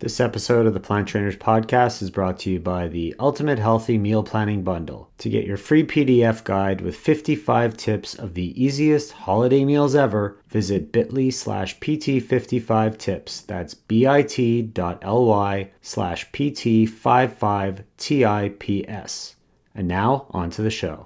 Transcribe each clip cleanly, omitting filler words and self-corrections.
This episode of the Plant Trainers Podcast is brought to you by the Ultimate Healthy Meal Planning Bundle. To get your free PDF guide with 55 tips of the easiest holiday meals ever, visit bit.ly/pt55tips. That's bit.ly/pt55tips. And now, on to the show.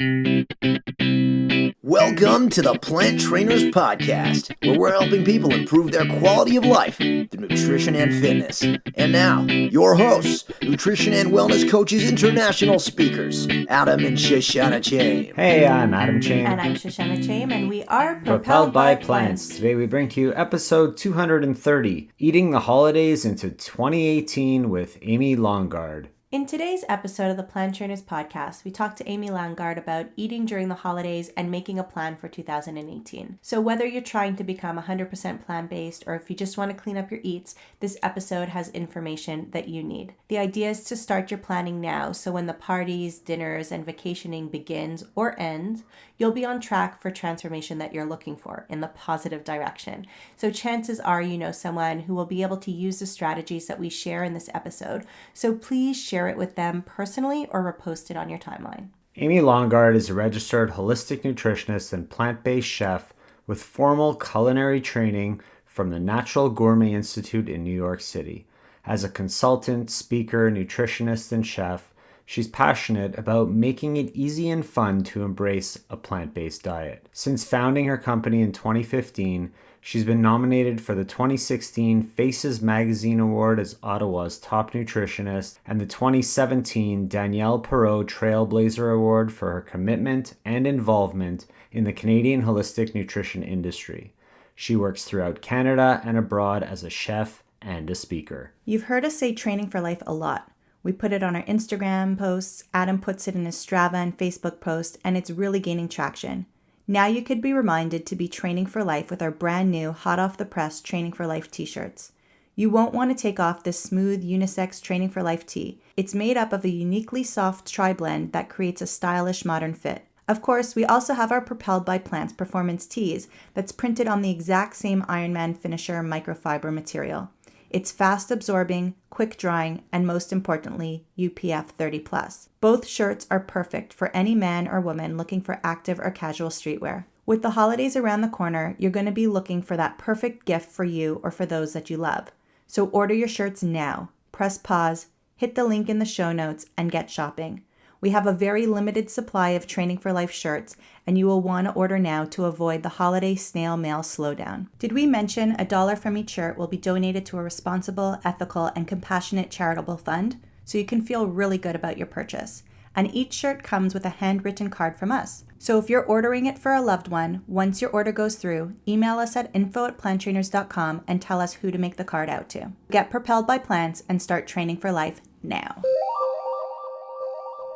Welcome to the Plant Trainers Podcast, where we're helping people improve their quality of life through nutrition and fitness. And now, your hosts, nutrition and wellness coaches, international speakers, Adam and Shoshana Chaim. Hey, I'm Adam Chaim. And I'm Shoshana Chaim, and we are Propelled by Plants. Today we bring to you episode 230, Eating the Holidays into 2018 with Amy Longard. In today's episode of the Plant Trainers Podcast, we talked to Amy Longard about eating during the holidays and making a plan for 2018. So whether you're trying to become 100% plant-based or if you just want to clean up your eats, this episode has information that you need. The idea is to start your planning now, so when the parties, dinners, and vacationing begins or ends, you'll be on track for transformation that you're looking for in the positive direction. So chances are you know someone who will be able to use the strategies that we share in this episode. So please share it with them personally or repost it on your timeline. Amy Longard is a registered holistic nutritionist and plant-based chef with formal culinary training from the Natural Gourmet Institute in New York City. As a consultant, speaker, nutritionist, and chef, she's passionate about making it easy and fun to embrace a plant-based diet. Since founding her company in 2015, she's been nominated for the 2016 Faces Magazine Award as Ottawa's top nutritionist and the 2017 Danielle Perrault Trailblazer Award for her commitment and involvement in the Canadian holistic nutrition industry. She works throughout Canada and abroad as a chef and a speaker. You've heard us say training for life a lot. We put it on our Instagram posts, Adam puts it in his Strava and Facebook post, and it's really gaining traction. Now you could be reminded to be training for life with our brand new hot off the press Training for Life t-shirts. You won't want to take off this smooth unisex Training for Life tee. It's made up of a uniquely soft tri-blend that creates a stylish modern fit. Of course, we also have our Propelled by Plants performance tees that's printed on the exact same Ironman finisher microfiber material. It's fast absorbing, quick drying, and most importantly, UPF 30+. Both shirts are perfect for any man or woman looking for active or casual streetwear. With the holidays around the corner, you're going to be looking for that perfect gift for you or for those that you love. So order your shirts now. Press pause, hit the link in the show notes, and get shopping. We have a very limited supply of Training for Life shirts, and you will want to order now to avoid the holiday snail mail slowdown. Did we mention $1 from each shirt will be donated to a responsible, ethical, and compassionate charitable fund? So you can feel really good about your purchase. And each shirt comes with a handwritten card from us. So if you're ordering it for a loved one, once your order goes through, email us at info@planttrainers.com and tell us who to make the card out to. Get propelled by plants and start training for life now.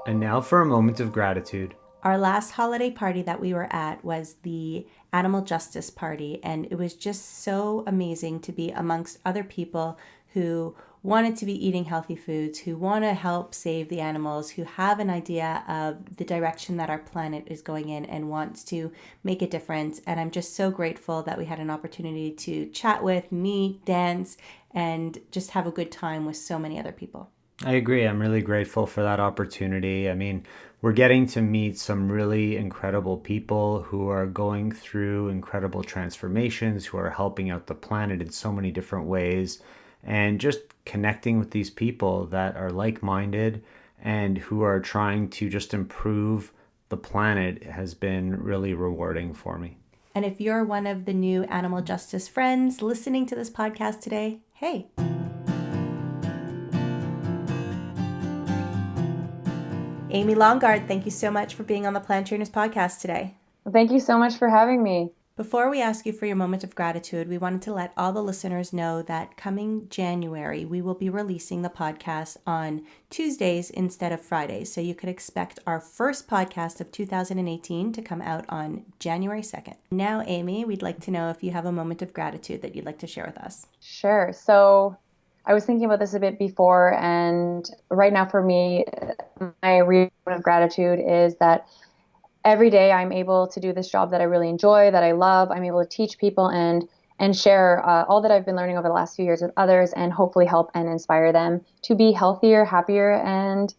And now for a moment of gratitude. Our last holiday party that we were at was the Animal Justice Party, and it was just so amazing to be amongst other people who wanted to be eating healthy foods, who want to help save the animals, who have an idea of the direction that our planet is going in and wants to make a difference. And I'm just so grateful that we had an opportunity to chat with, meet, dance, and just have a good time with so many other people. I agree. I'm really grateful for that opportunity. I mean, we're getting to meet some really incredible people who are going through incredible transformations, who are helping out the planet in so many different ways, and just connecting with these people that are like-minded and who are trying to just improve the planet has been really rewarding for me. And if you're one of the new animal justice friends listening to this podcast today, hey. Amy Longard, thank you so much for being on the Plant Trainers Podcast today. Well, thank you so much for having me. Before we ask you for your moment of gratitude, we wanted to let all the listeners know that coming January, we will be releasing the podcast on Tuesdays instead of Fridays. So you could expect our first podcast of 2018 to come out on January 2nd. Now, Amy, we'd like to know if you have a moment of gratitude that you'd like to share with us. Sure. So I was thinking about this a bit before, and right now for me, my real moment of gratitude is that every day I'm able to do this job that I really enjoy, that I love. I'm able to teach people and and share all that I've been learning over the last few years with others, and hopefully help and inspire them to be healthier, happier, and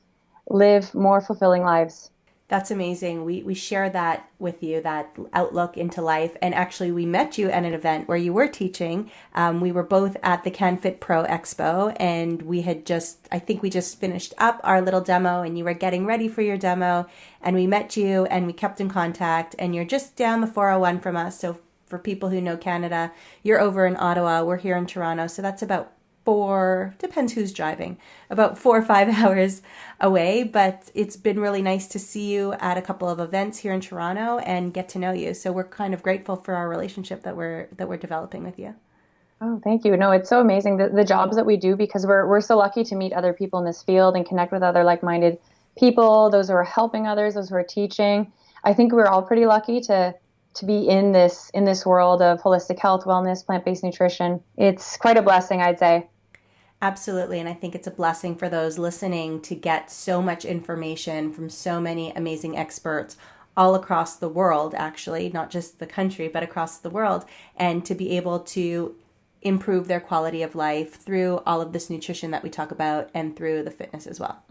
live more fulfilling lives. That's amazing. We share that with you, that outlook into life. And actually, we met you at an event where you were teaching. We were both at the CanFit Pro Expo, and I think we just finished up our little demo, and you were getting ready for your demo. And we met you, and we kept in contact. And you're just down the 401 from us. So for people who know Canada, you're over in Ottawa. We're here in Toronto. So that's about depends who's driving, about 4 or 5 hours away. But it's been really nice to see you at a couple of events here in Toronto and get to know you. So we're kind of grateful for our relationship that we're developing with you. Oh, thank you. No, it's so amazing, the jobs that we do, because we're so lucky to meet other people in this field and connect with other like-minded people, those who are helping others, those who are teaching. I think we're all pretty lucky to be in this world of holistic health, wellness, plant-based nutrition. It's quite a blessing, I'd say. Absolutely. And I think it's a blessing for those listening to get so much information from so many amazing experts all across the world, actually, not just the country, but across the world, and to be able to improve their quality of life through all of this nutrition that we talk about and through the fitness as well.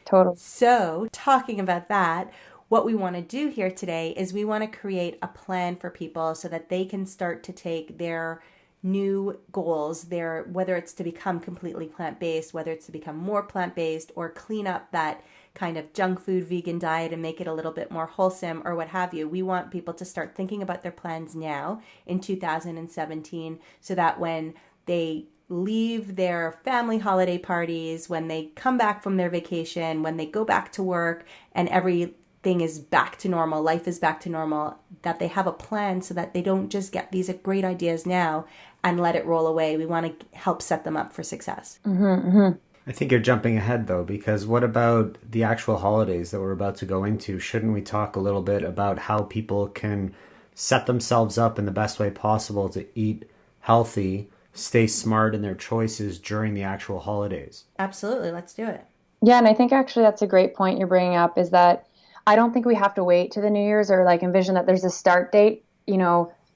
Totally. So talking about that, what we want to do here today is we want to create a plan for people so that they can start to take their new goals, whether it's to become completely plant-based, whether it's to become more plant-based, or clean up that kind of junk food vegan diet and make it a little bit more wholesome, or what have you. We want people to start thinking about their plans now in 2017, so that when they leave their family holiday parties, when they come back from their vacation, when they go back to work and everything is back to normal, life is back to normal, that they have a plan so that they don't just get these great ideas now and let it roll away. We want to help set them up for success. I think you're jumping ahead, though, because what about the actual holidays that we're about to go into? Shouldn't we talk a little bit about how people can set themselves up in the best way possible to eat healthy, stay smart in their choices during the actual holidays? Absolutely. Let's do it. Yeah, and I think actually that's a great point you're bringing up, is that I don't think we have to wait to the New Year's or like envision that there's a start date,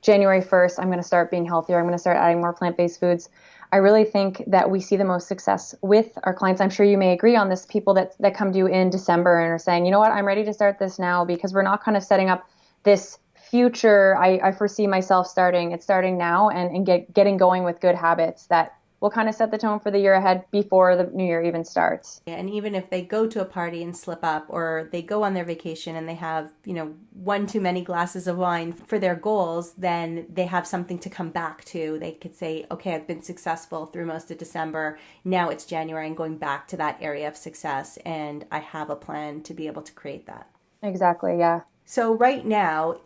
January 1st, I'm going to start being healthier. I'm going to start adding more plant-based foods. I really think that we see the most success with our clients. I'm sure you may agree on this, people that come to you in December and are saying, you know what, I'm ready to start this now, because we're not kind of setting up this future. I foresee myself starting. It's starting now and getting going with good habits that will kind of set the tone for the year ahead before the new year even starts. And even if they go to a party and slip up, or they go on their vacation and they have, one too many glasses of wine for their goals, then they have something to come back to. They could say, okay, I've been successful through most of December. Now it's January and going back to that area of success. And I have a plan to be able to create that. Exactly. Yeah. So right now,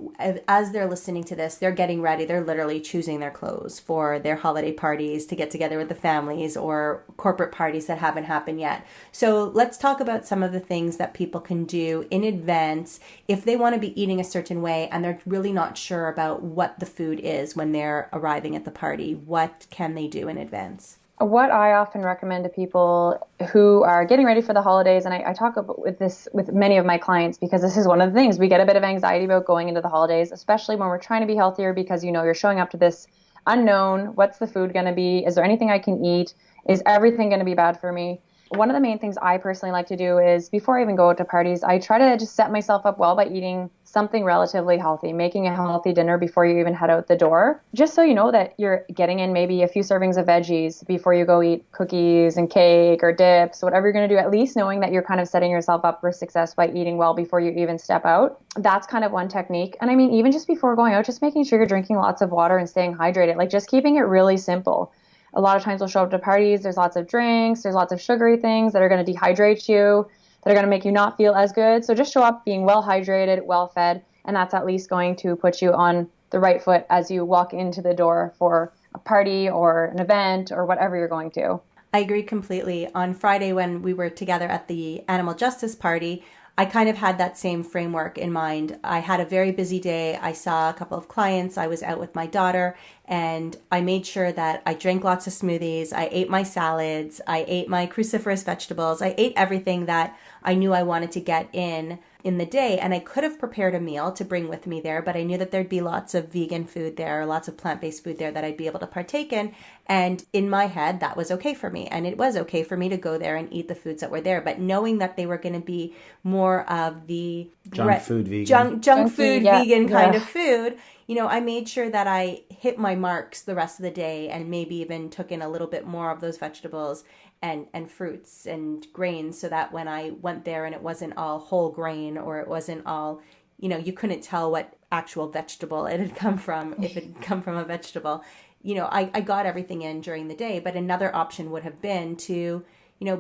as they're listening to this, they're getting ready. They're literally choosing their clothes for their holiday parties, to get together with the families, or corporate parties that haven't happened yet. So let's talk about some of the things that people can do in advance if they want to be eating a certain way and they're really not sure about what the food is when they're arriving at the party. What can they do in advance? What I often recommend to people who are getting ready for the holidays, and I talk about this with many of my clients, because this is one of the things, we get a bit of anxiety about going into the holidays, especially when we're trying to be healthier, because you're showing up to this unknown. What's the food going to be? Is there anything I can eat? Is everything going to be bad for me? One of the main things I personally like to do is, before I even go out to parties, I try to just set myself up well by eating something relatively healthy, making a healthy dinner before you even head out the door, just so you know that you're getting in maybe a few servings of veggies before you go eat cookies and cake or dips, whatever you're going to do, at least knowing that you're kind of setting yourself up for success by eating well before you even step out. That's kind of one technique. And I mean, even just before going out, just making sure you're drinking lots of water and staying hydrated, like just keeping it really simple. A lot of times we'll show up to parties, there's lots of drinks, there's lots of sugary things that are going to dehydrate you, that are going to make you not feel as good. So just show up being well hydrated, well fed, and that's at least going to put you on the right foot as you walk into the door for a party or an event or whatever you're going to. I agree completely. On Friday, when we were together at the Animal Justice Party, I kind of had that same framework in mind. I had a very busy day. I saw a couple of clients. I was out with my daughter, and I made sure that I drank lots of smoothies. I ate my salads. I ate my cruciferous vegetables. I ate everything that I knew I wanted to get in in the day. And I could have prepared a meal to bring with me there, but I knew that there'd be lots of vegan food there, lots of plant-based food there that I'd be able to partake in. And in my head, that was okay for me. And it was okay for me to go there and eat the foods that were there. But knowing that they were going to be more of the junk food vegan vegan kind of food, I made sure that I hit my marks the rest of the day and maybe even took in a little bit more of those vegetables and fruits and grains, so that when I went there and it wasn't all whole grain, or it wasn't all, you couldn't tell what actual vegetable it had come from, if it had come from a vegetable. I got everything in during the day. But another option would have been to,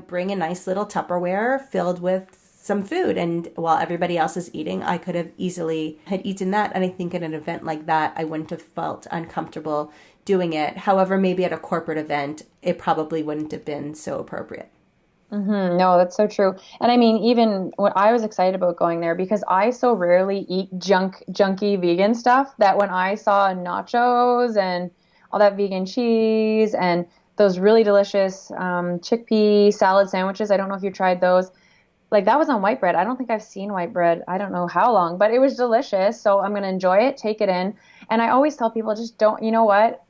bring a nice little Tupperware filled with some food, and while everybody else is eating, I could have easily had eaten that. And I think at an event like that, I wouldn't have felt uncomfortable doing it. However, maybe at a corporate event, it probably wouldn't have been so appropriate. Mm-hmm. No, that's so true. And I mean, even when I was excited about going there, because I so rarely eat junky vegan stuff, that when I saw nachos and all that vegan cheese and those really delicious chickpea salad sandwiches, I don't know if you tried those. Like, that was on white bread. I don't think I've seen white bread. I don't know how long, but it was delicious. So I'm going to enjoy it, take it in. And I always tell people, just don't,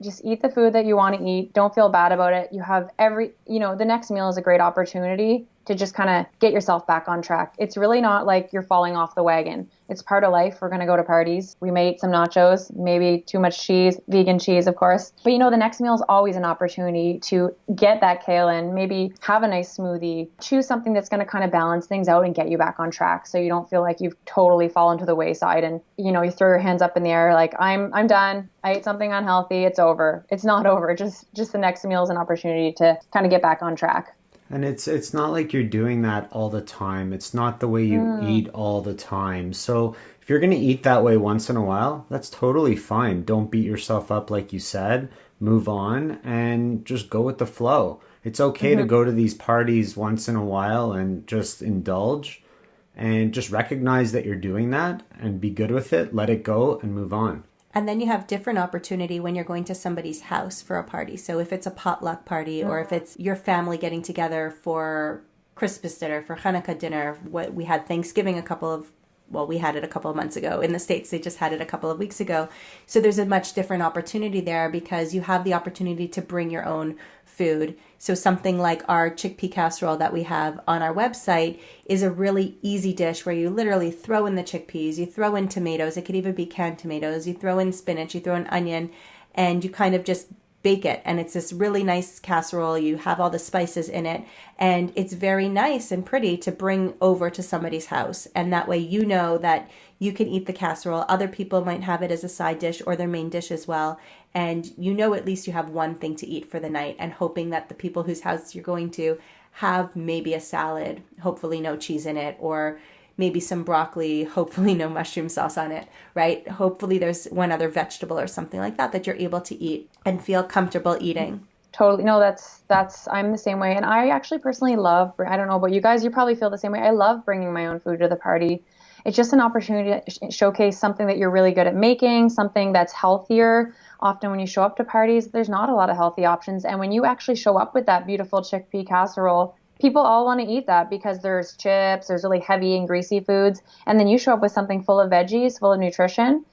just eat the food that you want to eat. Don't feel bad about it. You have the next meal is a great opportunity to just kind of get yourself back on track. It's really not like you're falling off the wagon. It's part of life. We're going to go to parties. We may eat some nachos, maybe too much cheese, vegan cheese, of course. But the next meal is always an opportunity to get that kale in, maybe have a nice smoothie, choose something that's going to kind of balance things out and get you back on track, so you don't feel like you've totally fallen to the wayside and, you throw your hands up in the air like, I'm done. I ate something unhealthy. It's over. It's not over. Just the next meal is an opportunity to kind of get back on track. And it's not like you're doing that all the time. It's not the way you eat all the time. So if you're going to eat that way once in a while, that's totally fine. Don't beat yourself up, like you said. Move on and just go with the flow. It's okay to go to these parties once in a while and just indulge, and just recognize that you're doing that and be good with it. Let it go and move on. And then you have different opportunity when you're going to somebody's house for a party. So if it's a potluck party, or if it's your family getting together for Christmas dinner, for Hanukkah dinner. We had Thanksgiving we had it a couple of months ago. In the States, they just had it a couple of weeks ago. So there's a much different opportunity there, because you have the opportunity to bring your own food. So something like our chickpea casserole that we have on our website is a really easy dish where you literally throw in the chickpeas, you throw in tomatoes, it could even be canned tomatoes, you throw in spinach, you throw in onion, and you kind of just bake it. And it's this really nice casserole. You have all the spices in it, and it's very nice and pretty to bring over to somebody's house. And that way that you can eat the casserole. Other people might have it as a side dish or their main dish as well. And at least you have one thing to eat for the night, and hoping that the people whose house you're going to have maybe a salad, hopefully no cheese in it, or maybe some broccoli, hopefully no mushroom sauce on it, right? Hopefully there's one other vegetable or something like that you're able to eat and feel comfortable eating. Totally. No, that's I'm the same way. And I actually personally love, I don't know about you guys, you probably feel the same way. I love bringing my own food to the party. It's just an opportunity to showcase something that you're really good at making, something that's healthier. Often when you show up to parties, there's not a lot of healthy options. And when you actually show up with that beautiful chickpea casserole, people all want to eat that because there's chips, there's really heavy and greasy foods. And then you show up with something full of veggies, full of nutrition.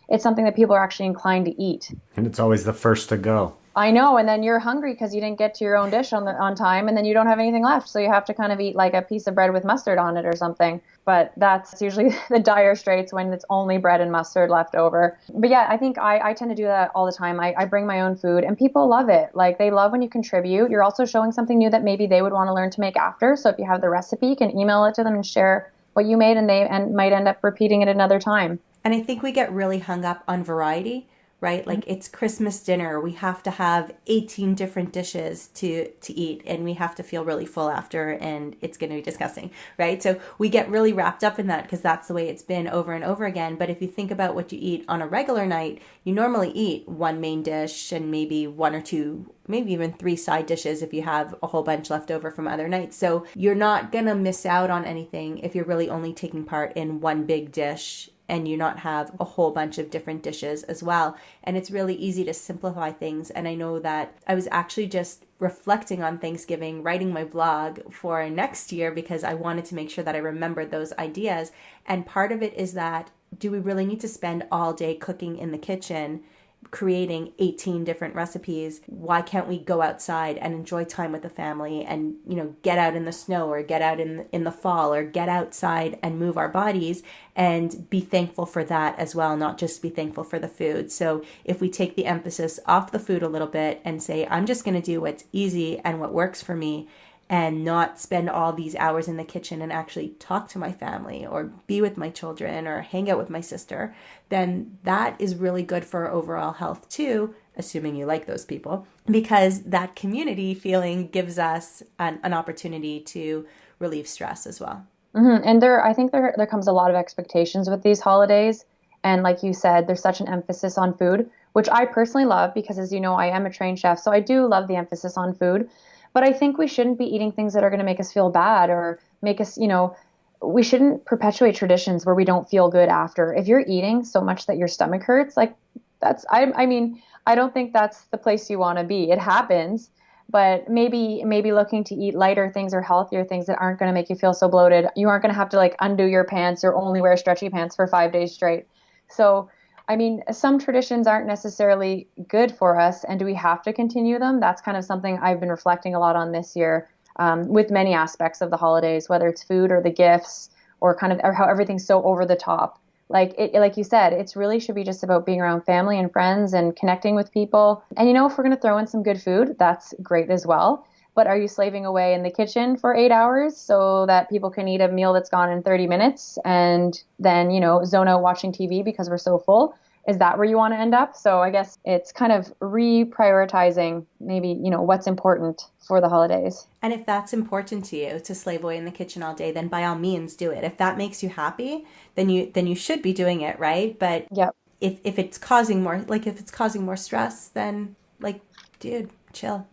It's something that people are actually inclined to eat. And it's always the first to go. I know. And then you're hungry because you didn't get to your own dish on time, and then you don't have anything left. So you have to kind of eat like a piece of bread with mustard on it or something. But that's usually the dire straits, when it's only bread and mustard left over. But yeah, I think I tend to do that all the time. I bring my own food, and people love it. Like, they love when you contribute. You're also showing something new that maybe they would want to learn to make after. So if you have the recipe, you can email it to them and share what you made, and they might end up repeating it another time. And I think we get really hung up on variety, right? Like, it's Christmas dinner. We have to have 18 different dishes to eat, and we have to feel really full after, and it's going to be disgusting, right? So we get really wrapped up in that because that's the way it's been over and over again. But if you think about what you eat on a regular night, you normally eat one main dish and maybe one or two, maybe even three side dishes if you have a whole bunch left over from other nights. So you're not going to miss out on anything if you're really only taking part in one big dish and you not have a whole bunch of different dishes as well. And it's really easy to simplify things. And I know that I was actually just reflecting on Thanksgiving, writing my blog for next year because I wanted to make sure that I remembered those ideas. And part of it is that, do we really need to spend all day cooking in the kitchen, creating 18 different recipes? Why can't we go outside and enjoy time with the family and, get out in the snow or get out in the fall or get outside and move our bodies and be thankful for that as well, not just be thankful for the food. So if we take the emphasis off the food a little bit and say, I'm just going to do what's easy and what works for me, and not spend all these hours in the kitchen and actually talk to my family or be with my children or hang out with my sister, then that is really good for our overall health too, assuming you like those people, because that community feeling gives us an opportunity to relieve stress as well. Mm-hmm. And I think there comes a lot of expectations with these holidays. And like you said, there's such an emphasis on food, which I personally love because, as you know, I am a trained chef. So I do love the emphasis on food. But I think we shouldn't be eating things that are going to make us feel bad or make us, we shouldn't perpetuate traditions where we don't feel good after. If you're eating so much that your stomach hurts, like I don't think that's the place you want to be. It happens, but maybe looking to eat lighter things or healthier things that aren't going to make you feel so bloated. You aren't going to have to undo your pants or only wear stretchy pants for 5 days straight. So some traditions aren't necessarily good for us, and do we have to continue them? That's kind of something I've been reflecting a lot on this year with many aspects of the holidays, whether it's food or the gifts or how everything's so over the top. Like you said, it's really should be just about being around family and friends and connecting with people. And if we're going to throw in some good food, that's great as well. But are you slaving away in the kitchen for 8 hours so that people can eat a meal that's gone in 30 minutes and then, zone out watching TV because we're so full? Is that where you want to end up? So I guess it's kind of reprioritizing maybe, what's important for the holidays. And if that's important to you to slave away in the kitchen all day, then by all means do it. If that makes you happy, then you should be doing it, right? But yep. if it's causing more stress, then dude, chill.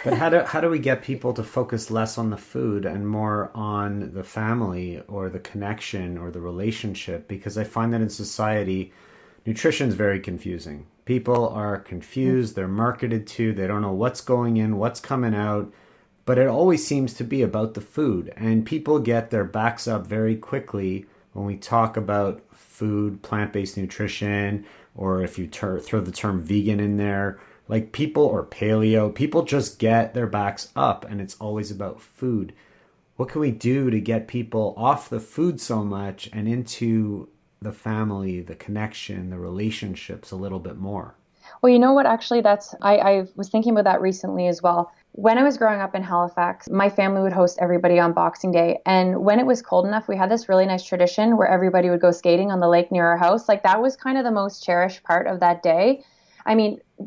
But how do we get people to focus less on the food and more on the family or the connection or the relationship? Because I find that in society, nutrition is very confusing. People are confused. They're marketed to. They don't know what's going in, what's coming out. But it always seems to be about the food. And people get their backs up very quickly when we talk about food, plant-based nutrition, or if you throw the term vegan in there. People, or paleo, people just get their backs up and it's always about food. What can we do to get people off the food so much and into the family, the connection, the relationships a little bit more? Well, you know what, actually, I was thinking about that recently as well. When I was growing up in Halifax, my family would host everybody on Boxing Day. And when it was cold enough, we had this really nice tradition where everybody would go skating on the lake near our house. That was kind of the most cherished part of that day.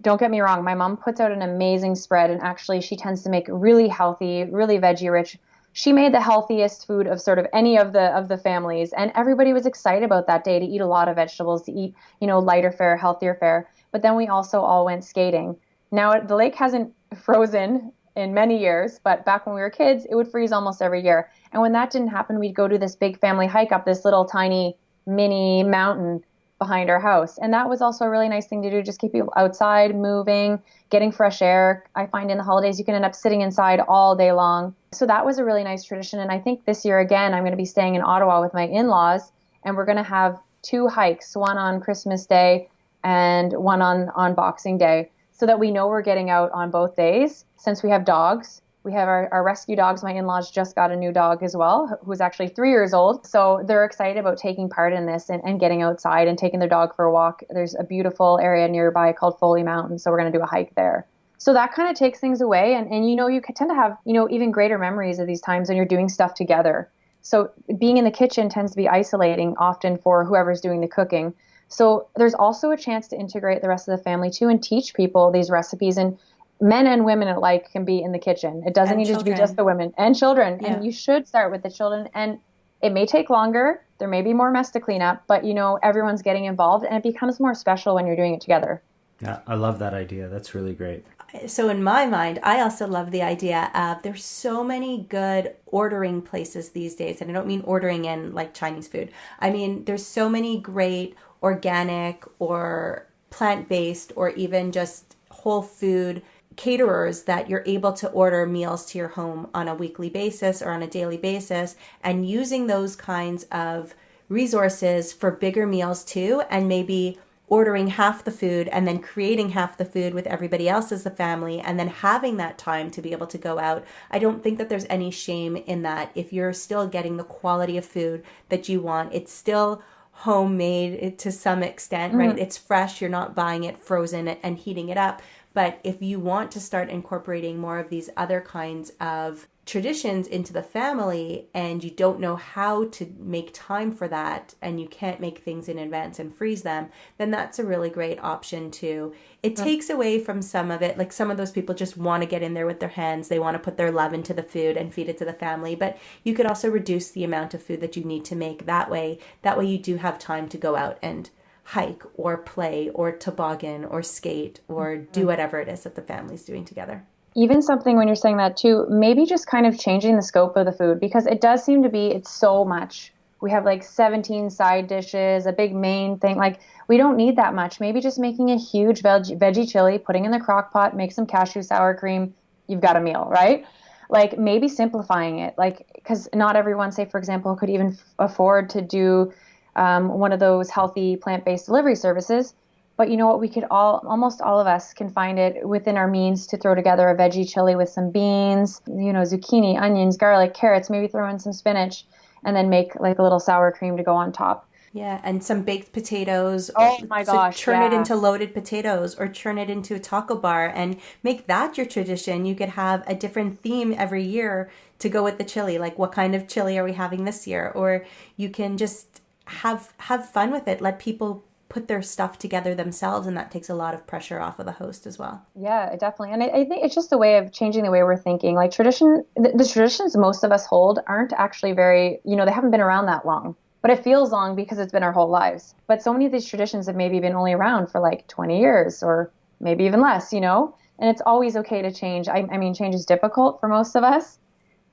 Don't get me wrong. My mom puts out an amazing spread, and actually she tends to make really healthy, really veggie rich. She made the healthiest food of sort of any of the families, and everybody was excited about that day to eat a lot of vegetables, to eat, lighter fare, healthier fare. But then we also all went skating. Now the lake hasn't frozen in many years, but back when we were kids, it would freeze almost every year. And when that didn't happen, we'd go to this big family hike up this little tiny mini mountain behind our house. And that was also a really nice thing to do, just keep you outside, moving, getting fresh air. I find in the holidays you can end up sitting inside all day long. So that was a really nice tradition. And I think this year, again, I'm going to be staying in Ottawa with my in-laws, and we're going to have 2 hikes, one on Christmas Day and one on Boxing Day, so that we know we're getting out on both days. Since we have dogs, we have our rescue dogs. My in-laws just got a new dog as well, who's actually 3 years old. So they're excited about taking part in this and getting outside and taking their dog for a walk. There's a beautiful area nearby called Foley Mountain, so we're going to do a hike there. So that kind of takes things away. And you tend to have, even greater memories of these times when you're doing stuff together. So being in the kitchen tends to be isolating often for whoever's doing the cooking. So there's also a chance to integrate the rest of the family too and teach people these recipes. And men and women alike can be in the kitchen. It doesn't need to be just the women and children. Yeah. And you should start with the children. And it may take longer. There may be more mess to clean up, but everyone's getting involved, and it becomes more special when you're doing it together. Yeah, I love that idea. That's really great. So in my mind, I also love the idea of there's so many good ordering places these days. And I don't mean ordering in like Chinese food. I mean, there's so many great organic or plant-based or even just whole food caterers that you're able to order meals to your home on a weekly basis or on a daily basis, and using those kinds of resources for bigger meals too, and maybe ordering half the food and then creating half the food with everybody else as the family, and then having that time to be able to go out. I don't think that there's any shame in that. If you're still getting the quality of food that you want, it's still homemade to some extent, right? It's fresh. You're not buying it frozen and heating it up. But if you want to start incorporating more of these other kinds of traditions into the family, and you don't know how to make time for that, and you can't make things in advance and freeze them, then that's a really great option too. It takes away from some of it. Like, some of those people just want to get in there with their hands. They want to put their love into the food and feed it to the family. But you could also reduce the amount of food that you need to make that way. That way you do have time to go out and hike or play or toboggan or skate or do whatever it is that the family's doing together. Even something, when you're saying that too, maybe just kind of changing the scope of the food, because it does seem to be, it's so much. We have like 17 side dishes, a big main thing. Like, we don't need that much. Maybe just making a huge veggie chili, putting in the crock pot, make some cashew sour cream, you've got a meal, right? Like, maybe simplifying it, like, because not everyone, say for example, could even afford to do one of those healthy plant-based delivery services. But you know what? We could almost all of us can find it within our means to throw together a veggie chili with some beans, zucchini, onions, garlic, carrots, maybe throw in some spinach, and then make like a little sour cream to go on top. Yeah, and some baked potatoes. Oh my gosh, Turn it into loaded potatoes, or turn it into a taco bar and make that your tradition. You could have a different theme every year to go with the chili. Like, what kind of chili are we having this year? Or you can just have fun with it. Let people put their stuff together themselves, and that takes a lot of pressure off of the host as well. Yeah, definitely. And I think it's just a way of changing the way we're thinking. Like, the traditions most of us hold aren't actually very, they haven't been around that long, but it feels long because it's been our whole lives. But so many of these traditions have maybe been only around for like 20 years or maybe even less, and it's always okay to change. I mean, change is difficult for most of us,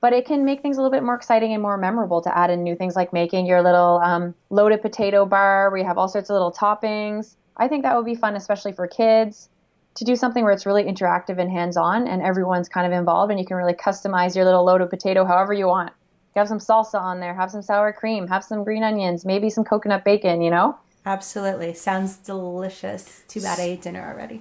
but it can make things a little bit more exciting and more memorable to add in new things, like making your little loaded potato bar where you have all sorts of little toppings. I think that would be fun, especially for kids, to do something where it's really interactive and hands-on and everyone's kind of involved, and you can really customize your little loaded potato however you want. You have some salsa on there, have some sour cream, have some green onions, maybe some coconut bacon, Absolutely. Sounds delicious. Too bad I ate dinner already.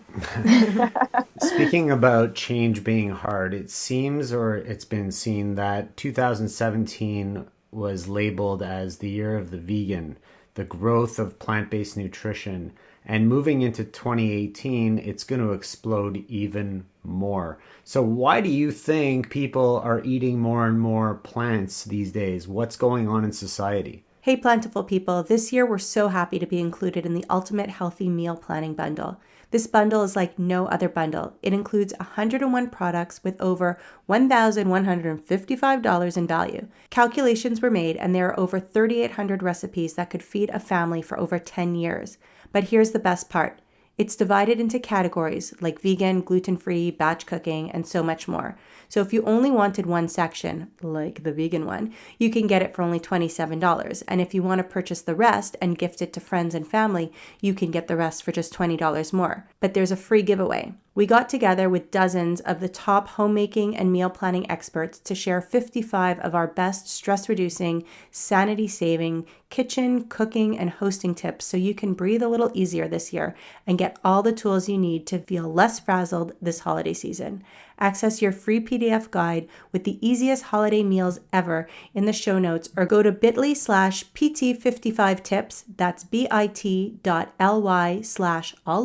Speaking about change being hard, it seems, or it's been seen, that 2017 was labeled as the year of the vegan, the growth of plant-based nutrition. And moving into 2018, it's going to explode even more. So why do you think people are eating more and more plants these days? What's going on in society? Hey, Plentiful people, this year we're so happy to be included in the Ultimate Healthy Meal Planning Bundle. This bundle is like no other bundle. It includes 101 products with over $1,155 in value. Calculations were made, and there are over 3,800 recipes that could feed a family for over 10 years. But here's the best part. It's divided into categories like vegan, gluten-free, batch cooking, and so much more. So if you only wanted one section, like the vegan one, you can get it for only $27. And if you want to purchase the rest and gift it to friends and family, you can get the rest for just $20 more. But there's a free giveaway. We got together with dozens of the top homemaking and meal planning experts to share 55 of our best stress-reducing, sanity-saving, kitchen, cooking, and hosting tips so you can breathe a little easier this year and get all the tools you need to feel less frazzled this holiday season. Access your free PDF guide with the easiest holiday meals ever in the show notes, or go to bit.ly/PT55tips. That's bit.ly/all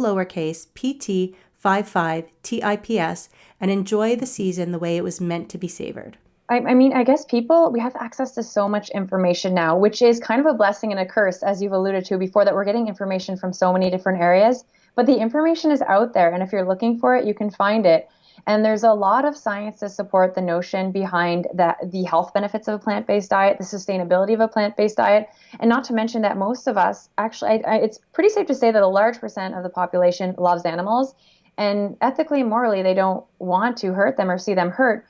lowercase PT55TIPS, and enjoy the season the way it was meant to be savored. I mean, I guess we have access to so much information now, which is kind of a blessing and a curse, as you've alluded to before, that we're getting information from so many different areas. But the information is out there, and if you're looking for it, you can find it. And there's a lot of science to support the notion behind the health benefits of a plant-based diet, the sustainability of a plant-based diet, and not to mention that most of us, actually, it's pretty safe to say that a large percent of the population loves animals, and ethically and morally, they don't want to hurt them or see them hurt.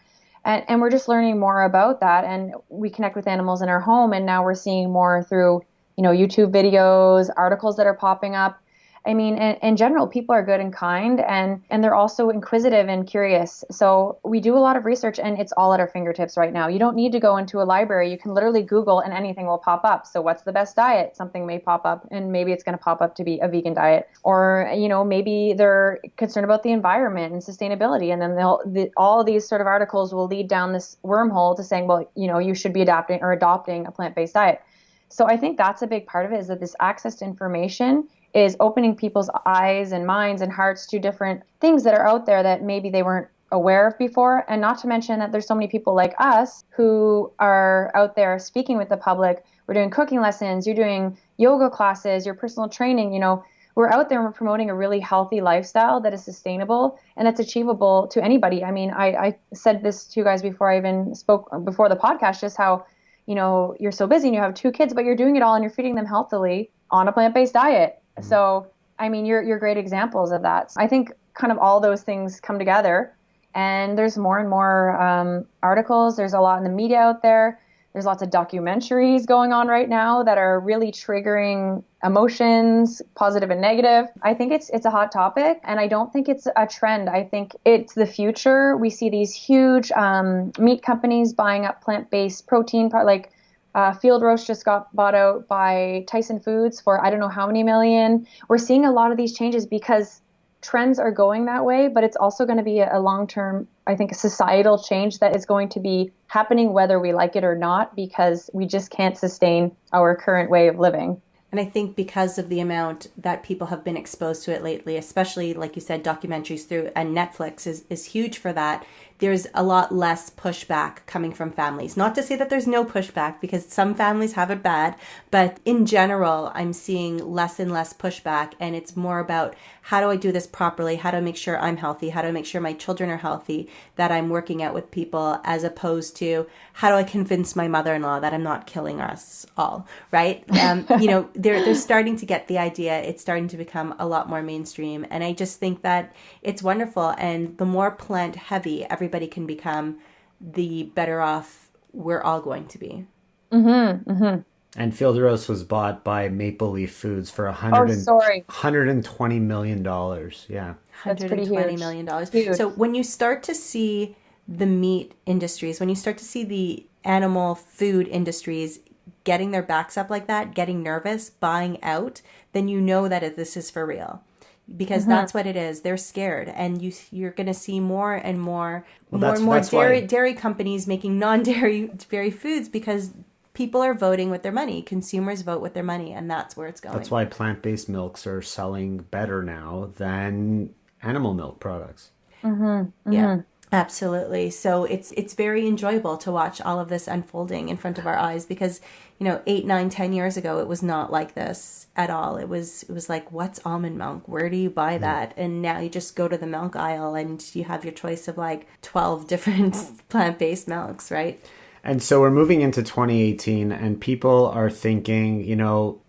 And we're just learning more about that, and we connect with animals in our home, and now we're seeing more through, YouTube videos, articles that are popping up. I mean, in general, people are good and kind, and they're also inquisitive and curious. So we do a lot of research, and it's all at our fingertips right now. You don't need to go into a library. You can literally Google and anything will pop up. So what's the best diet? Something may pop up, and maybe it's going to pop up to be a vegan diet. Or, maybe they're concerned about the environment and sustainability. And then all of these sort of articles will lead down this wormhole to saying, well, you should be adapting or adopting a plant-based diet. So I think that's a big part of it, is that this access to information is opening people's eyes and minds and hearts to different things that are out there that maybe they weren't aware of before. And not to mention that there's so many people like us who are out there speaking with the public. We're doing cooking lessons, you're doing yoga classes, your personal training, we're out there and we're promoting a really healthy lifestyle that is sustainable and that's achievable to anybody. I mean, I said this to you guys before I even spoke before the podcast, just how, you're so busy and you have 2 kids, but you're doing it all and you're feeding them healthily on a plant-based diet. So, I mean, you're great examples of that. I think kind of all those things come together, and there's more and more articles. There's a lot in the media out there. There's lots of documentaries going on right now that are really triggering emotions, positive and negative. I think it's a hot topic, and I don't think it's a trend. I think it's the future. We see these huge meat companies buying up plant-based protein, like Field Roast just got bought out by Tyson Foods for I don't know how many million. We're seeing a lot of these changes because trends are going that way, but it's also going to be a long-term, I think, a societal change that is going to be happening whether we like it or not, because we just can't sustain our current way of living. And I think because of the amount that people have been exposed to it lately, especially, like you said, documentaries through, and Netflix is huge for that, there's a lot less pushback coming from families. Not to say that there's no pushback, because some families have it bad, but in general, I'm seeing less and less pushback, and it's more about how do I do this properly? How do I make sure I'm healthy? How do I make sure my children are healthy, that I'm working out with people, as opposed to how do I convince my mother-in-law that I'm not killing us all, right? They're starting to get the idea. It's starting to become a lot more mainstream. And I just think that it's wonderful. And the more plant heavy everybody can become, the better off we're all going to be. Mm-hmm, mm-hmm. And Field Roast was bought by Maple Leaf Foods for $120 million. Yeah. That's pretty huge. $120 million. So when you start to see the meat industries, when you start to see the animal food industries getting their backs up like that, getting nervous, buying out, then you know that this is for real. Because that's what it is. They're scared, and you're going to see more and more dairy companies making non-dairy foods, because people are voting with their money. Consumers vote with their money, and that's where it's going. That's why plant-based milks are selling better now than animal milk products. Mm-hmm, mm-hmm. Yeah. Absolutely. So it's very enjoyable to watch all of this unfolding in front of our eyes, because 8, 9, 10 years ago it was not like this at all. It was like, what's almond milk? Where do you buy that? And now you just go to the milk aisle and you have your choice of like 12 different plant-based milks, right? And so we're moving into 2018, and people are thinking,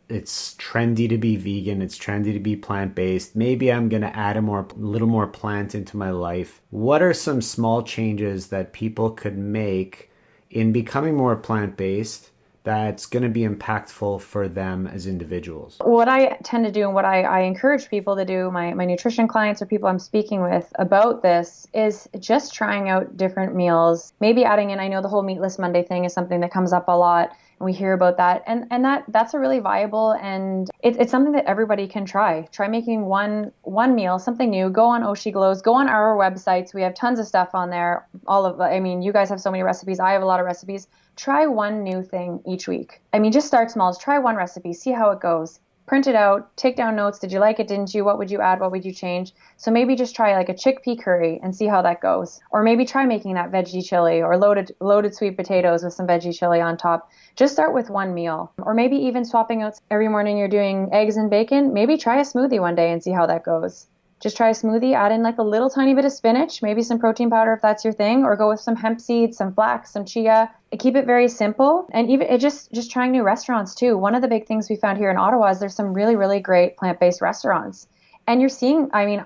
it's trendy to be vegan. It's trendy to be plant-based. Maybe I'm going to add a little more plant into my life. What are some small changes that people could make in becoming more plant-based that's going to be impactful for them as individuals? What I tend to do, and what I encourage people to do, my nutrition clients or people I'm speaking with about this, is just trying out different meals. Maybe adding in, I know the whole Meatless Monday thing is something that comes up a lot. We hear about that, and that's a really viable, and it's something that everybody can try. Try making one meal, something new. Go on Oshi Glows, go on our websites. We have tons of stuff on there. You guys have so many recipes. I have a lot of recipes. Try one new thing each week. Just start small. Just try one recipe. See how it goes. Print it out. Take down notes. Did you like it? Didn't you? What would you add? What would you change? So maybe just try like a chickpea curry and see how that goes. Or maybe try making that veggie chili, or loaded sweet potatoes with some veggie chili on top. Just start with one meal. Or maybe even swapping out. Every morning you're doing eggs and bacon. Maybe try a smoothie one day and see how that goes. Just try a smoothie, add in like a little tiny bit of spinach, maybe some protein powder if that's your thing, or go with some hemp seeds, some flax, some chia. Keep it very simple. And even just trying new restaurants too. One of the big things we found here in Ottawa is there's some really, really great plant-based restaurants. And you're seeing, I mean,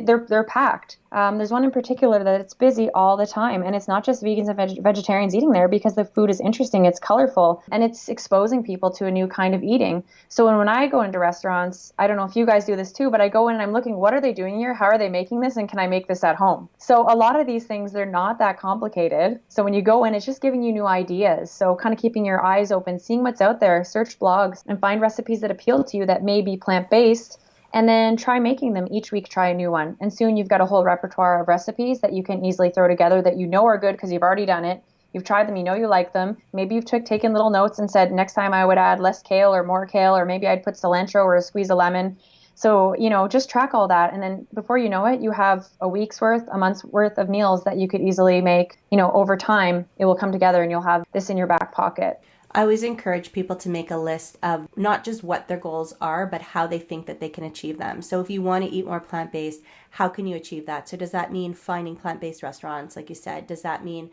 they're packed. There's one in particular that it's busy all the time. And it's not just vegans and vegetarians eating there because the food is interesting, it's colorful, and it's exposing people to a new kind of eating. So when I go into restaurants, I don't know if you guys do this too, but I go in and I'm looking, what are they doing here? How are they making this? And can I make this at home? So a lot of these things, they're not that complicated. So when you go in, it's just giving you new ideas. So kind of keeping your eyes open, seeing what's out there, search blogs and find recipes that appeal to you that may be plant-based. And then try making them each week, try a new one. And soon you've got a whole repertoire of recipes that you can easily throw together that you know are good because you've already done it. You've tried them, you know you like them. Maybe you've taken little notes and said, next time I would add less kale or more kale, or maybe I'd put cilantro or a squeeze of lemon. So, just track all that. And then before you know it, you have a week's worth, a month's worth of meals that you could easily make. Over time, it will come together and you'll have this in your back pocket. I always encourage people to make a list of not just what their goals are, but how they think that they can achieve them. So if you want to eat more plant-based, how can you achieve that? So does that mean finding plant-based restaurants, like you said? Does that mean,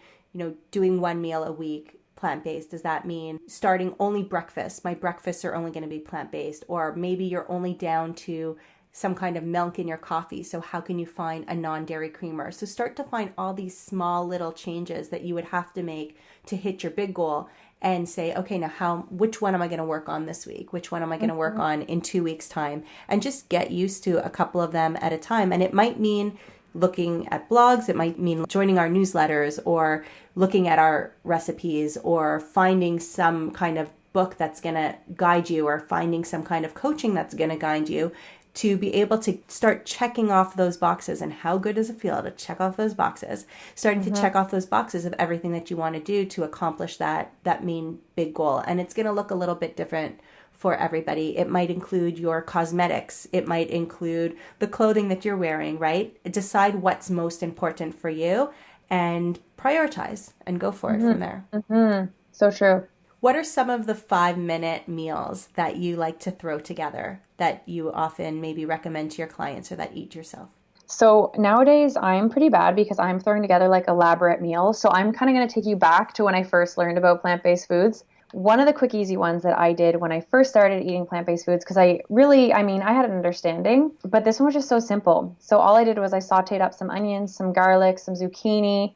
doing one meal a week plant-based? Does that mean starting only breakfast? My breakfasts are only going to be plant-based. Or maybe you're only down to some kind of milk in your coffee. So how can you find a non-dairy creamer? So start to find all these small little changes that you would have to make to hit your big goal. And say, okay, now which one am I going to work on this week? Which one am I going to work on in 2 weeks' time? And just get used to a couple of them at a time. And it might mean looking at blogs. It might mean joining our newsletters or looking at our recipes or finding some kind of book that's going to guide you or finding some kind of coaching that's going to guide you to be able to start checking off those boxes. And how good does it feel to check off those boxes? Starting to check off those boxes of everything that you want to do to accomplish that main big goal. And it's going to look a little bit different for everybody. It might include your cosmetics. It might include the clothing that you're wearing, right? Decide what's most important for you and prioritize and go for it from there. So true. What are some of the 5-minute meals that you like to throw together that you often maybe recommend to your clients or that eat yourself? So nowadays I'm pretty bad because I'm throwing together like elaborate meals. So I'm kind of going to take you back to when I first learned about plant-based foods. One of the quick, easy ones that I did when I first started eating plant-based foods, because I had an understanding, but this one was just so simple. So all I did was I sauteed up some onions, some garlic, some zucchini.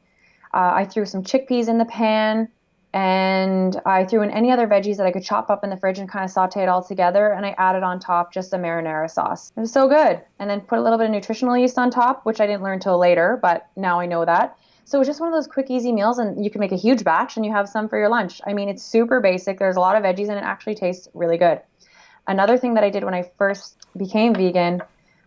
I threw some chickpeas in the pan. And I threw in any other veggies that I could chop up in the fridge and kind of saute it all together. And I added on top just a marinara sauce. It was so good. And then put a little bit of nutritional yeast on top, which I didn't learn till later, but now I know that. So it was just one of those quick, easy meals, and you can make a huge batch and you have some for your lunch. I mean, it's super basic. There's a lot of veggies and it actually tastes really good. Another thing that I did when I first became vegan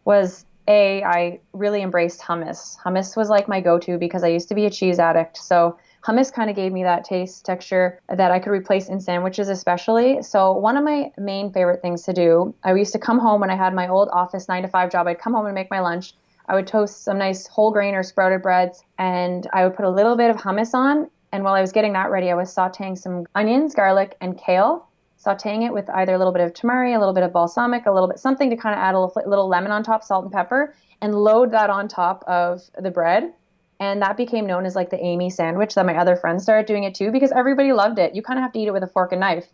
was I really embraced hummus. Hummus was like my go-to because I used to be a cheese addict. So hummus kind of gave me that taste, texture that I could replace in sandwiches especially. So one of my main favorite things to do, I used to come home when I had my old office 9-to-5 job. I'd come home and make my lunch. I would toast some nice whole grain or sprouted breads, and I would put a little bit of hummus on. And while I was getting that ready, I was sauteing some onions, garlic, and kale, sauteing it with either a little bit of tamari, a little bit of balsamic, a little bit something to kind of add a little lemon on top, salt and pepper, and load that on top of the bread. And that became known as like the Amy sandwich that my other friends started doing it too because everybody loved it. You kind of have to eat it with a fork and knife.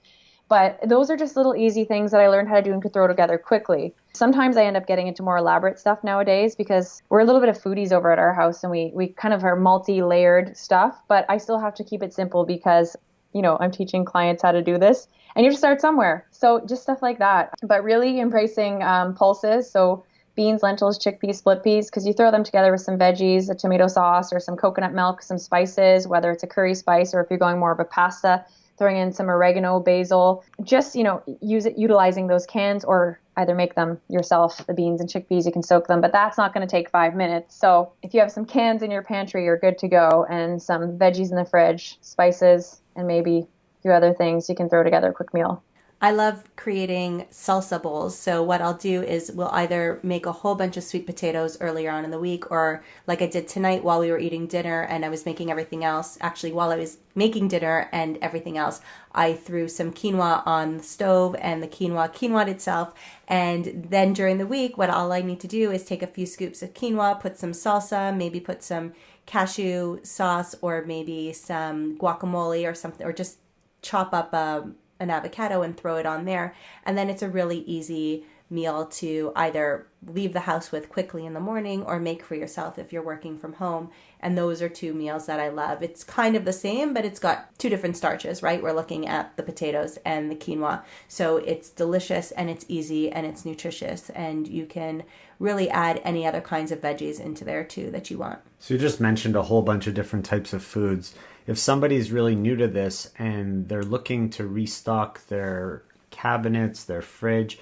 But those are just little easy things that I learned how to do and could throw together quickly. Sometimes I end up getting into more elaborate stuff nowadays because we're a little bit of foodies over at our house and we kind of are multi-layered stuff, but I still have to keep it simple because, I'm teaching clients how to do this and you have to start somewhere. So just stuff like that, but really embracing pulses. So beans, lentils, chickpeas, split peas, because you throw them together with some veggies, a tomato sauce, or some coconut milk, some spices, whether it's a curry spice or if you're going more of a pasta, throwing in some oregano, basil, just, utilizing those cans or either make them yourself. The beans and chickpeas, you can soak them, but that's not going to take 5 minutes. So if you have some cans in your pantry, you're good to go, and some veggies in the fridge, spices, and maybe a few other things, you can throw together a quick meal. I love creating salsa bowls. So what I'll do is we'll either make a whole bunch of sweet potatoes earlier on in the week, or like I did tonight while we were eating dinner and I was making everything else. Actually, while I was making dinner and everything else, I threw some quinoa on the stove and the quinoa itself. And then during the week, all I need to do is take a few scoops of quinoa, put some salsa, maybe put some cashew sauce or maybe some guacamole or something, or just chop up an avocado and throw it on there. And then it's a really easy meal to either leave the house with quickly in the morning or make for yourself if you're working from home. And those are two meals that I love. It's kind of the same, but it's got two different starches, right? We're looking at the potatoes and the quinoa. So it's delicious and it's easy and it's nutritious, and you can really add any other kinds of veggies into there too that you want. So you just mentioned a whole bunch of different types of foods. If somebody's really new to this and they're looking to restock their cabinets, their fridge,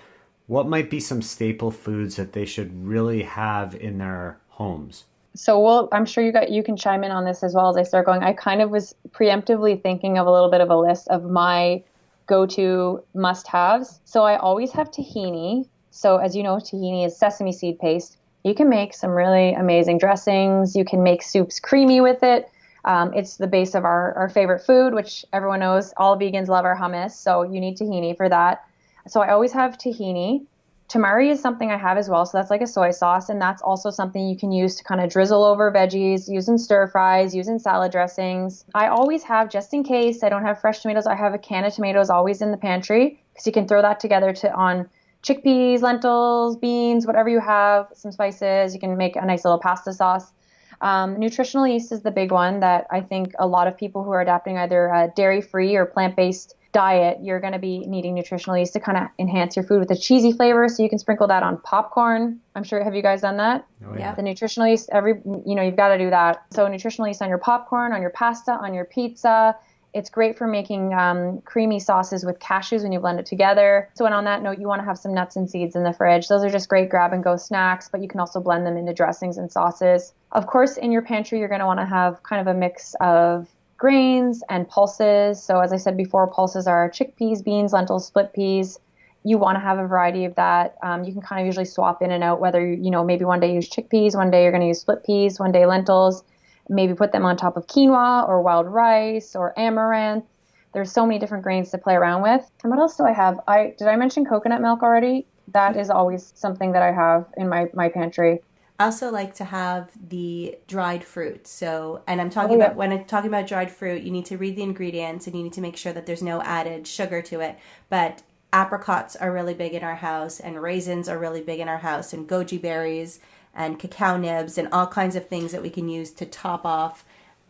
what might be some staple foods that they should really have in their homes? So I'm sure you can chime in on this as well as I start going. I kind of was preemptively thinking of a little bit of a list of my go-to must-haves. So I always have tahini. So as you know, tahini is sesame seed paste. You can make some really amazing dressings. You can make soups creamy with it. It's the base of our favorite food, which everyone knows. All vegans love our hummus, so you need tahini for that. So I always have tahini. Tamari is something I have as well. So that's like a soy sauce, and that's also something you can use to kind of drizzle over veggies, use in stir fries, use in salad dressings. I always have, just in case I don't have fresh tomatoes, I have a can of tomatoes always in the pantry, because you can throw that together on chickpeas, lentils, beans, whatever you have, some spices. You can make a nice little pasta sauce. Nutritional yeast is the big one that I think a lot of people who are adapting either a dairy-free or plant-based diet, you're going to be needing nutritional yeast to kind of enhance your food with a cheesy flavor. So you can sprinkle that on popcorn. I'm sure, have you guys done that? Oh, yeah. The nutritional yeast, you've got to do that. So nutritional yeast on your popcorn, on your pasta, on your pizza. It's great for making creamy sauces with cashews when you blend it together. So, and on that note, you want to have some nuts and seeds in the fridge. Those are just great grab and go snacks, but you can also blend them into dressings and sauces. Of course, in your pantry, you're going to want to have kind of a mix of grains and pulses. So as I said before, pulses are chickpeas, beans, lentils, split peas. You want to have a variety of that. You can kind of usually swap in and out, whether, maybe one day use chickpeas, one day you're going to use split peas, one day lentils. Maybe put them on top of quinoa or wild rice or amaranth. There's so many different grains to play around with. And what else do I have? Did I mention coconut milk already? That is always something that I have in my pantry. I also like to have the dried fruit. So, and I'm talking about, when I'm talking about dried fruit, you need to read the ingredients and you need to make sure that there's no added sugar to it. But apricots are really big in our house, and raisins are really big in our house, and goji berries and cacao nibs and all kinds of things that we can use to top off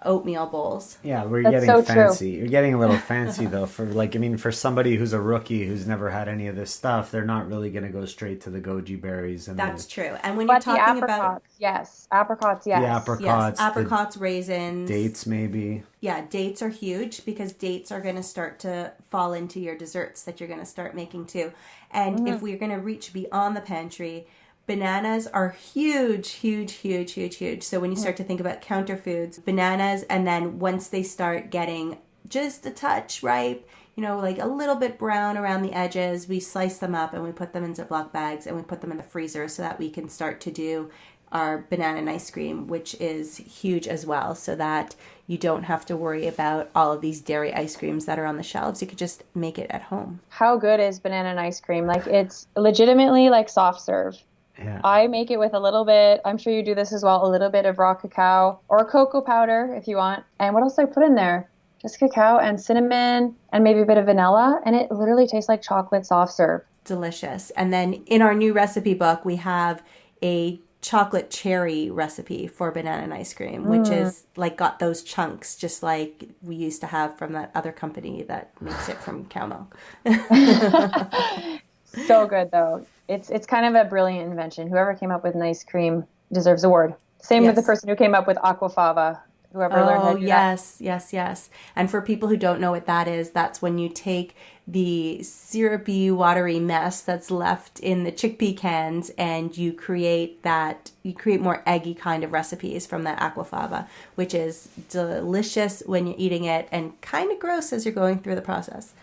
oatmeal bowls. Yeah, we're That's getting so fancy. true. You're getting a little fancy though. For somebody who's a rookie who's never had any of this stuff, they're not really going to go straight to the goji berries. And That's true. And when you're talking about apricots, yes. the apricots, apricots, raisins, dates, maybe. Yeah, dates are huge because dates are going to start to fall into your desserts that you're going to start making too. And if we're going to reach beyond the pantry, bananas are huge, huge, huge, huge, huge. So when you start to think about counter foods, bananas, and then once they start getting just a touch ripe, like a little bit brown around the edges, we slice them up and we put them in Ziploc bags and we put them in the freezer so that we can start to do our banana and ice cream, which is huge as well, so that you don't have to worry about all of these dairy ice creams that are on the shelves. You could just make it at home. How good is banana and ice cream? Like, it's legitimately like soft serve. Yeah. I make it with a little bit, I'm sure you do this as well, a little bit of raw cacao or cocoa powder if you want. And what else do I put in there? Just cacao and cinnamon and maybe a bit of vanilla. And it literally tastes like chocolate soft serve. Delicious. And then in our new recipe book, we have a chocolate cherry recipe for banana and ice cream, which is like got those chunks just like we used to have from that other company that makes it from cow milk. So good though. It's kind of a brilliant invention. Whoever came up with an ice cream deserves an award. Same with the person who came up with aquafaba. Whoever learned how to do that. Yes. And for people who don't know what that is, that's when you take the syrupy, watery mess that's left in the chickpea cans and you create more eggy kind of recipes from that aquafaba, which is delicious when you're eating it and kind of gross as you're going through the process.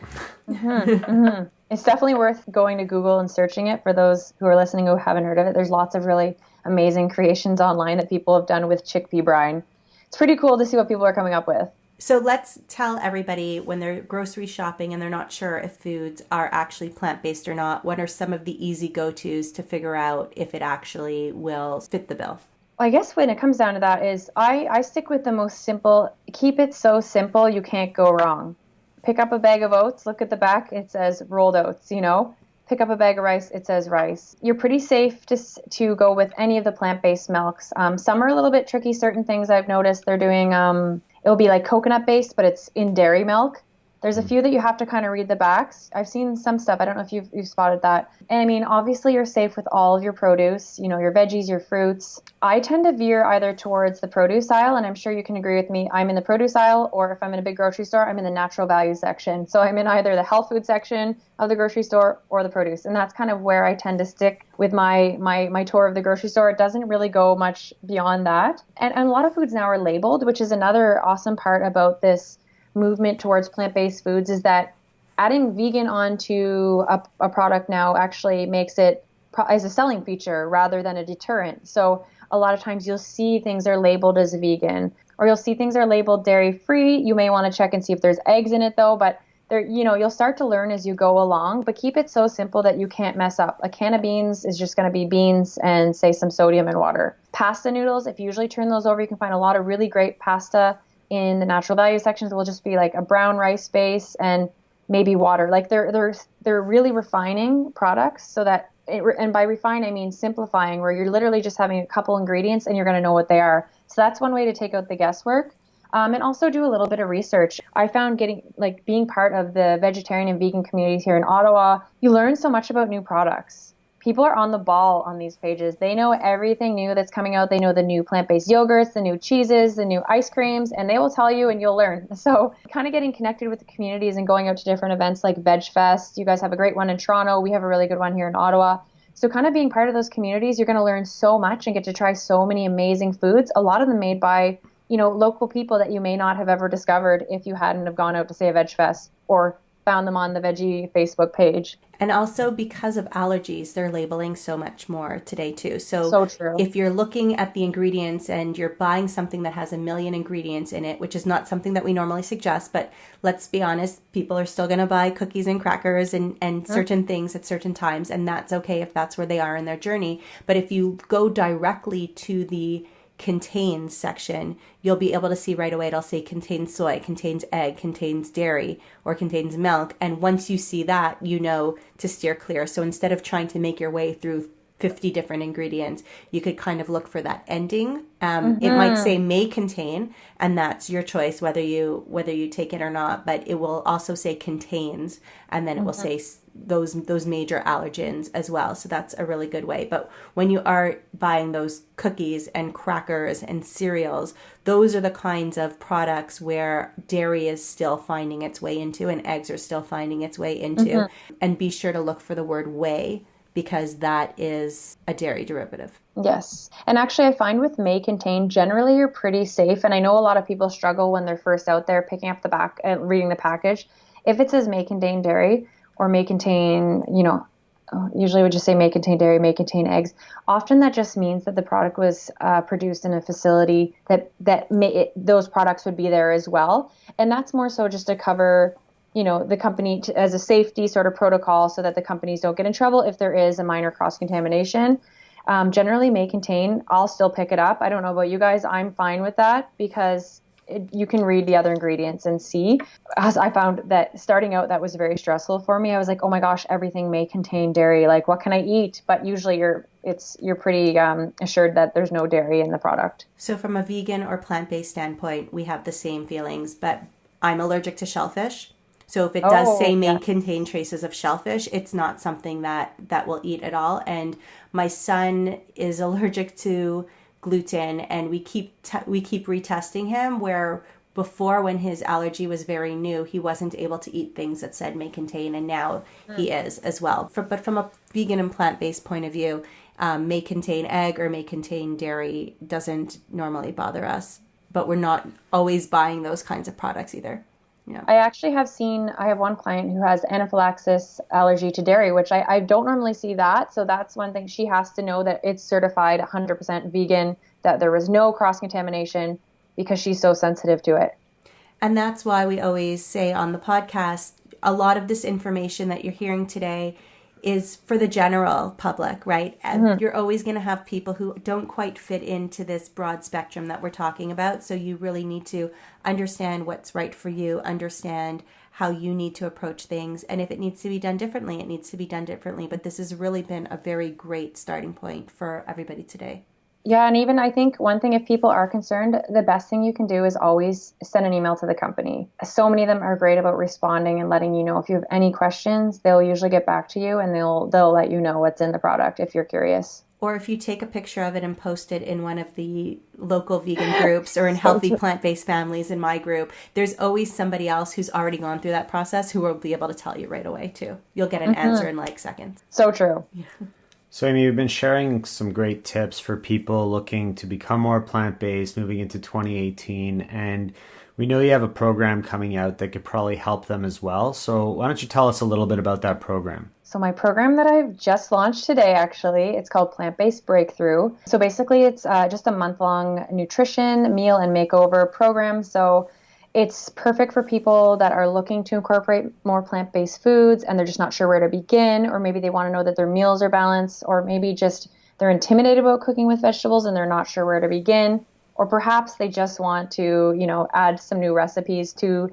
It's definitely worth going to Google and searching it for those who are listening who haven't heard of it. There's lots of really amazing creations online that people have done with chickpea brine. It's pretty cool to see what people are coming up with. So let's tell everybody when they're grocery shopping and they're not sure if foods are actually plant-based or not, what are some of the easy go-tos to figure out if it actually will fit the bill? I guess when it comes down to that is I stick with the most simple. Keep it so simple you can't go wrong. Pick up a bag of oats, look at the back, it says rolled oats, pick up a bag of rice, it says rice. You're pretty safe to go with any of the plant-based milks. Some are a little bit tricky. Certain things I've noticed they're doing, it'll be like coconut-based, but it's in dairy milk. There's a few that you have to kind of read the backs. I've seen some stuff. I don't know if you've spotted that. And I mean, obviously you're safe with all of your produce, your veggies, your fruits. I tend to veer either towards the produce aisle, and I'm sure you can agree with me. I'm in the produce aisle, or if I'm in a big grocery store, I'm in the natural value section. So I'm in either the health food section of the grocery store or the produce. And that's kind of where I tend to stick with my tour of the grocery store. It doesn't really go much beyond that. And a lot of foods now are labeled, which is another awesome part about this movement towards plant-based foods, is that adding vegan onto a product now actually makes it as a selling feature rather than a deterrent. So a lot of times you'll see things are labeled as vegan, or you'll see things are labeled dairy-free. You may want to check and see if there's eggs in it though, but you'll start to learn as you go along, but keep it so simple that you can't mess up. A can of beans is just going to be beans and say some sodium and water. Pasta noodles, if you usually turn those over, you can find a lot of really great pasta in the natural value sections. It will just be like a brown rice base and maybe water. Like they're really refining products so that and by refine I mean simplifying, where you're literally just having a couple ingredients and you're going to know what they are. So that's one way to take out the guesswork. And also do a little bit of research. I found being part of the vegetarian and vegan communities here in Ottawa, you learn so much about new products. People are on the ball on these pages. They know everything new that's coming out. They know the new plant-based yogurts, the new cheeses, the new ice creams, and they will tell you and you'll learn. So kind of getting connected with the communities and going out to different events like Veg Fest. You guys have a great one in Toronto. We have a really good one here in Ottawa. So kind of being part of those communities, you're going to learn so much and get to try so many amazing foods, a lot of them made by local people that you may not have ever discovered if you hadn't have gone out to say a Veg Fest or found them on the veggie Facebook page. And also because of allergies, they're labeling so much more today too. So true. If you're looking at the ingredients and you're buying something that has 1 million ingredients in it, which is not something that we normally suggest, but let's be honest, people are still going to buy cookies and crackers and certain things at certain times, and that's okay if that's where they are in their journey. But if you go directly to the contains section, you'll be able to see right away it'll say contains soy, contains egg, contains dairy, or contains milk. And once you see that, you know to steer clear. So instead of trying to make your way through 50 different ingredients, you could kind of look for that ending. It might say may contain, and that's your choice whether you take it or not, but it will also say contains, and then it will say those major allergens as well. So that's a really good way. But when you are buying those cookies and crackers and cereals, those are the kinds of products where dairy is still finding its way into and eggs are still finding its way into. And be sure to look for the word whey, because that is a dairy derivative. Yes. And actually I find with may contain, generally you're pretty safe. And I know a lot of people struggle when they're first out there picking up the back and reading the package. If it says may contain dairy or may contain, usually would just say may contain dairy, may contain eggs. Often that just means that the product was produced in a facility those products would be there as well. And that's more so just to cover the company as a safety sort of protocol so that the companies don't get in trouble if there is a minor cross-contamination. Generally may contain, I'll still pick it up. I don't know about you guys. I'm fine with that because you can read the other ingredients and see. As I found that starting out, that was very stressful for me. I was like, oh my gosh, everything may contain dairy. Like, what can I eat? But usually you're pretty assured that there's no dairy in the product. So from a vegan or plant-based standpoint, we have the same feelings, but I'm allergic to shellfish. So if it does say may contain traces of shellfish, it's not something that we'll eat at all. And my son is allergic to gluten, and we keep retesting him, where before, when his allergy was very new, he wasn't able to eat things that said may contain, and now he is as well. But from a vegan and plant-based point of view, may contain egg or may contain dairy doesn't normally bother us, but we're not always buying those kinds of products either. Yeah. I actually I have one client who has anaphylaxis allergy to dairy, which I don't normally see that. So that's one thing. She has to know that it's certified 100% vegan, that there was no cross-contamination, because she's so sensitive to it. And that's why we always say on the podcast, a lot of this information that you're hearing today is for the general public, right? And you're always going to have people who don't quite fit into this broad spectrum that we're talking about. So you really need to understand what's right for you, understand how you need to approach things. And if it needs to be done differently, it needs to be done differently. But this has really been a very great starting point for everybody today. Yeah, and even I think one thing, if people are concerned, the best thing you can do is always send an email to the company. So many of them are great about responding and letting you know if you have any questions. They'll usually get back to you and they'll let you know what's in the product if you're curious. Or if you take a picture of it and post it in one of the local vegan groups or in Healthy Plant-Based Families in my group, there's always somebody else who's already gone through that process who will be able to tell you right away too. You'll get an answer in like seconds. So true. Yeah. So, Amy, you've been sharing some great tips for people looking to become more plant-based moving into 2018, and we know you have a program coming out that could probably help them as well. So why don't you tell us a little bit about that program? So my program that I've just launched today, actually, it's called Plant-Based Breakthrough. So basically it's just a month-long nutrition, meal, and makeover program. So it's perfect for people that are looking to incorporate more plant-based foods and they're just not sure where to begin, or maybe they want to know that their meals are balanced, or maybe just they're intimidated about cooking with vegetables and they're not sure where to begin, or perhaps they just want to, add some new recipes to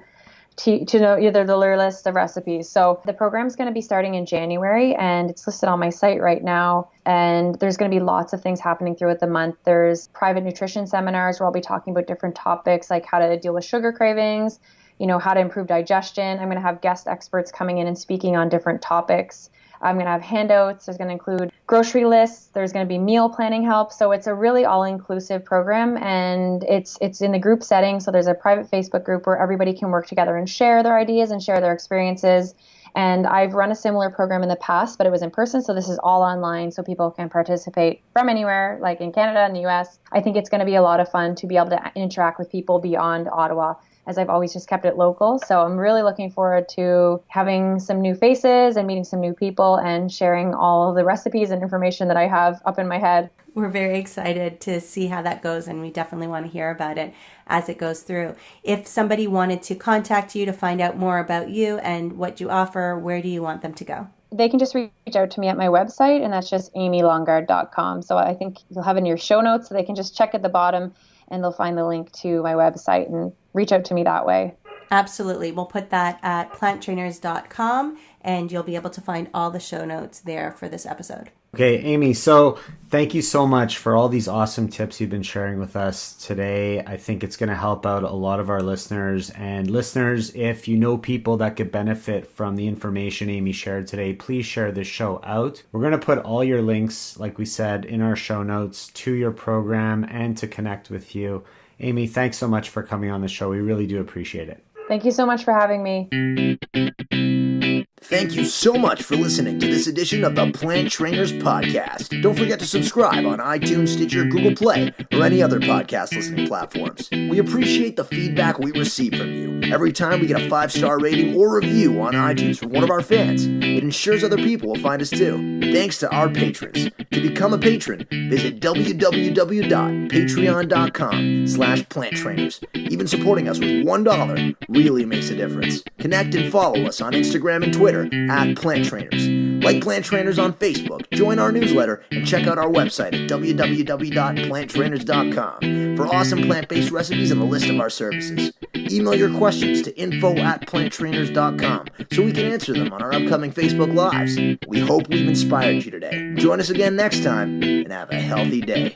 know either the list of recipes. So the program's going to be starting in January and it's listed on my site right now. And there's going to be lots of things happening throughout the month. There's private nutrition seminars where I'll be talking about different topics like how to deal with sugar cravings, how to improve digestion. I'm going to have guest experts coming in and speaking on different topics. I'm going to have handouts. There's going to include grocery lists. There's going to be meal planning help. So it's a really all-inclusive program, and it's in the group setting. So there's a private Facebook group where everybody can work together and share their ideas and share their experiences. And I've run a similar program in the past, but it was in person. So this is all online, so people can participate from anywhere, like in Canada and the US. I think it's going to be a lot of fun to be able to interact with people beyond Ottawa, as I've always just kept it local. So I'm really looking forward to having some new faces and meeting some new people and sharing all the recipes and information that I have up in my head. We're very excited to see how that goes, and we definitely want to hear about it as it goes through. If somebody wanted to contact you to find out more about you and what you offer, where do you want them to go? They can just reach out to me at my website, and that's just amylongard.com. So I think you'll have it in your show notes, so they can just check at the bottom and they'll find the link to my website and reach out to me that way. Absolutely. We'll put that at planttrainers.com and you'll be able to find all the show notes there for this episode. Okay, Amy, so thank you so much for all these awesome tips you've been sharing with us today. I think it's going to help out a lot of our listeners. And listeners, if you know people that could benefit from the information Amy shared today, please share this show out. We're going to put all your links, like we said, in our show notes to your program and to connect with you. Amy, thanks so much for coming on the show. We really do appreciate it. Thank you so much for having me. Thank you so much for listening to this edition of the Plant Trainers Podcast. Don't forget to subscribe on iTunes, Stitcher, Google Play, or any other podcast listening platforms. We appreciate the feedback we receive from you. Every time we get a 5-star rating or review on iTunes from one of our fans, it ensures other people will find us too. Thanks to our patrons. To become a patron, visit www.patreon.com/planttrainers. Even supporting us with $1 really makes a difference. Connect and follow us on Instagram and Twitter at Plant Trainers. Like Plant Trainers on Facebook, join our newsletter, and check out our website at www.planttrainers.com for awesome plant-based recipes and a list of our services. Email your questions to info@planttrainers.com so we can answer them on our upcoming Facebook Lives. We hope we've inspired you today. Join us again next time and have a healthy day.